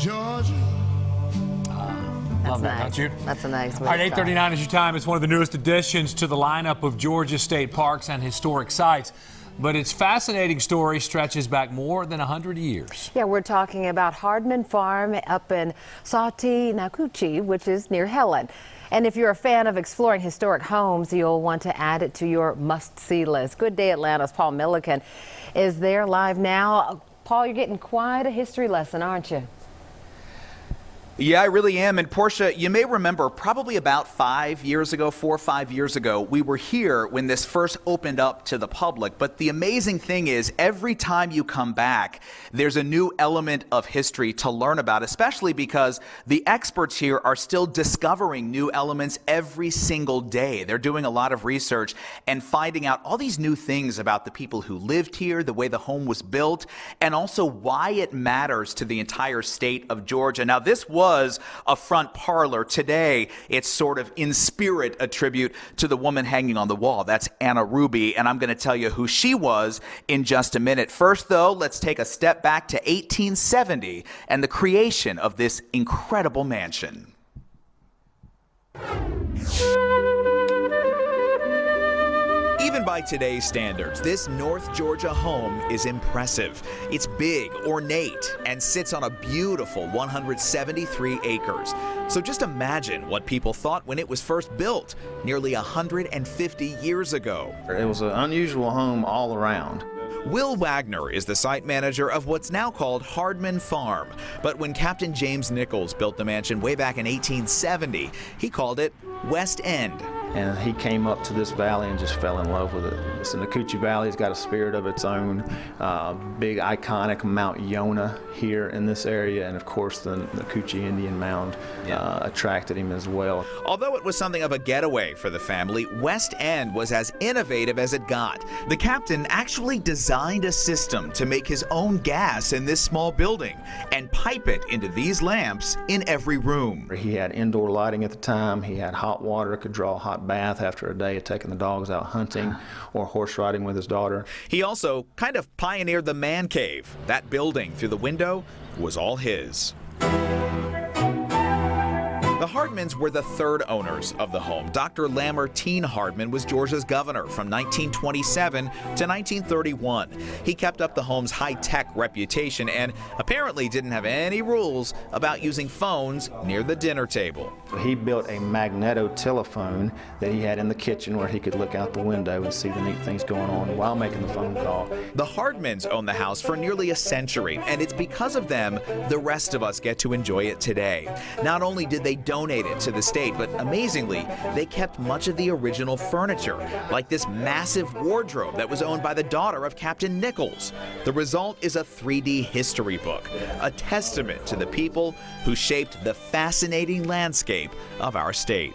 Georgia. Love that, nice. don't you? That's a nice All right, 8:39 is your time. It's one of the newest additions to the lineup of Georgia state parks and historic sites. But its fascinating story stretches back more than 100 years. Yeah, we're talking about Hardman Farm up in Sati-Nakuchi, which is near Helen. And if you're a fan of exploring historic homes, you'll want to add it to your must-see list. Good Day Atlanta's Paul Milliken is there live now. Paul, you're getting quite a history lesson, aren't you? Yeah, I really am. And Portia, you may remember probably about 4 or 5 years ago, we were here when this first opened up to the public. But the amazing thing is every time you come back, there's a new element of history to learn about, especially because the experts here are still discovering new elements every single day. They're doing a lot of research and finding out all these new things about the people who lived here, the way the home was built, and also why it matters to the entire state of Georgia. Now, this was a front parlor. Today, it's sort of in spirit a tribute to the woman hanging on the wall. That's Anna Ruby, and I'm going to tell you who she was in just a minute. First, though, let's take a step back to 1870 and the creation of this incredible mansion. Even by today's standards, this North Georgia home is impressive. It's big, ornate, and sits on a beautiful 173 acres. So just imagine what people thought when it was first built, nearly 150 years ago. It was an unusual home all around. Will Wagner is the site manager of what's now called Hardman Farm. But when Captain James Nichols built the mansion way back in 1870, he called it West End. And he came up to this valley and just fell in love with it. So Nakuchi Valley has got a spirit of its own. Big iconic Mount Yonah here in this area, and of course the Nakuchi Indian Mound attracted him as well. Although it was something of a getaway for the family, West End was as innovative as it got. The captain actually designed a system to make his own gas in this small building and pipe it into these lamps in every room. He had indoor lighting at the time. He had hot water, could draw a hot bath after a day of taking the dogs out hunting or horse riding with his daughter. He also kind of pioneered the man cave. That building through the window was all his. The Hardmans were the third owners of the home. Dr. Lamartine Hardman was Georgia's governor from 1927 to 1931. He kept up the home's high-tech reputation and apparently didn't have any rules about using phones near the dinner table. He built a magneto-telephone that he had in the kitchen where he could look out the window and see the neat things going on while making the phone call. The Hardmans owned the house for nearly a century, and it's because of them the rest of us get to enjoy it today. Not only did they donate it to the state, but amazingly, they kept much of the original furniture, like this massive wardrobe that was owned by the daughter of Captain Nichols. The result is a 3D history book, a testament to the people who shaped the fascinating landscape of our state.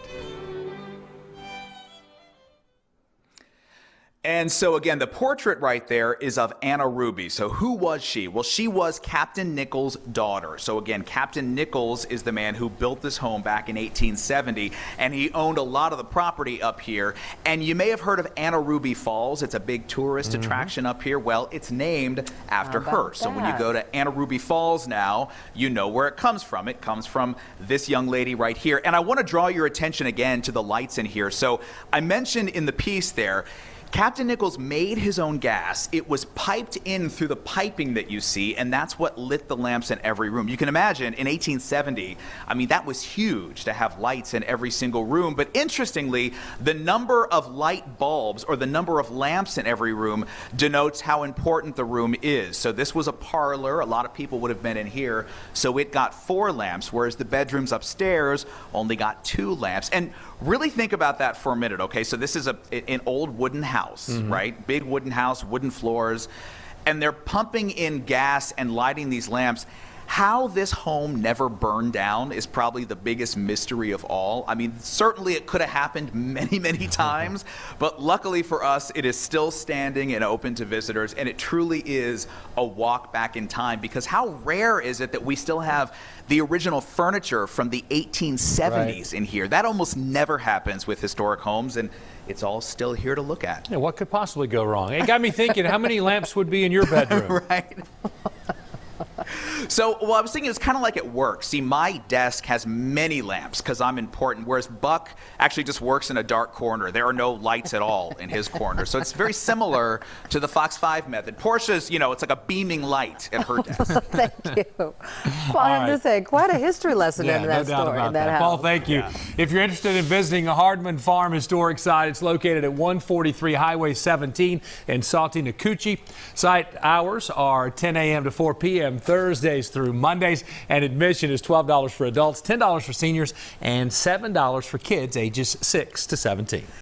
And so again, the portrait right there is of Anna Ruby. So who was she? Well, she was Captain Nichols' daughter. So again, Captain Nichols is the man who built this home back in 1870, and he owned a lot of the property up here. And you may have heard of Anna Ruby Falls. It's a big tourist attraction up here. Well, it's named after her. So when you go to Anna Ruby Falls now, you know where it comes from. It comes from this young lady right here. And I want to draw your attention again to the lights in here. So I mentioned in the piece there, Captain Nichols made his own gas. It was piped in through the piping that you see, and that's what lit the lamps in every room. You can imagine in 1870, I mean, that was huge to have lights in every single room. But interestingly, the number of light bulbs or the number of lamps in every room denotes how important the room is. So this was a parlor. A lot of people would have been in here. So it got 4 lamps, whereas the bedrooms upstairs only got 2 lamps. And really think about that for a minute, okay? So this is an old wooden house, right? Big wooden house, wooden floors, and they're pumping in gas and lighting these lamps. How this home never burned down is probably the biggest mystery of all. I mean, certainly it could have happened many, many times, but luckily for us, it is still standing and open to visitors, and it truly is a walk back in time, because how rare is it that we still have the original furniture from the 1870s in here? That almost never happens with historic homes, and it's all still here to look at. Yeah, what could possibly go wrong? It got me thinking, how many lamps would be in your bedroom? Right. So, well, I was thinking it's kind of like at work. See, my desk has many lamps because I'm important, whereas Buck actually just works in a dark corner. There are no lights at all in his corner. So it's very similar to the Fox 5 method. Portia's, it's like a beaming light at her desk. Thank you. Well, I have to say, quite a history lesson in that no doubt story. about in that house. Paul, thank you. Yeah. If you're interested in visiting a Hardman Farm historic site, it's located at 143 Highway 17 in Sawtee, Nakoochee. Site hours are 10 a.m. to 4 p.m. Thursdays through Mondays, and admission is $12 for adults, $10 for seniors, and $7 for kids ages 6 to 17.